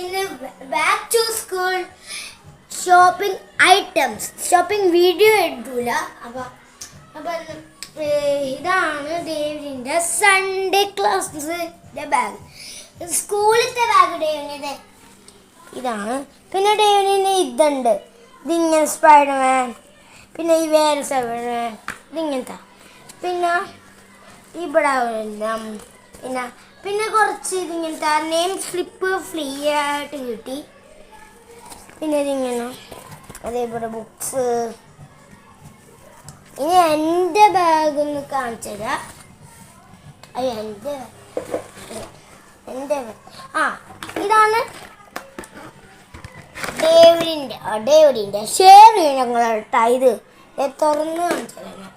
ഇന്ന് back to school shopping items shopping video എടുത്തില്ല. അപ്പം ഇതാണ് ഡേവിഡിൻ്റെ സൺഡേ ക്ലാസ്സിൻ്റെ ബാഗ്. സ്കൂളിലത്തെ ബാഗ് ഡേവിഡിൻ്റെ ഇതാണ്. പിന്നെ ഡേവിഡിന് ഇതുണ്ട്, ഇതിങ്ങനെ സ്പൈഡർമാൻ. പിന്നെ ഈ വേറെ സ്പൈഡർമാൻ ഇതിങ്ങനത്തെ. പിന്നെ ഇവിടെ പിന്നെ കുറച്ച് ഇതിങ്ങനത്തെ നെയിം സ്ലിപ്പ് ഫ്രീ ആയിട്ട് കിട്ടി. പിന്നെ ഇതിങ്ങനെ അതേപോലെ ബുക്സ്. ഇനി എൻ്റെ ബാഗ് ഒന്ന് കാണിച്ചു തരാം. എൻ്റെ ഇതാണ് ഡേവിഡിൻ്റെ ഷെയർ ഞങ്ങളുടെ ഇത് തുറന്ന് കാണിച്ചു തരാം.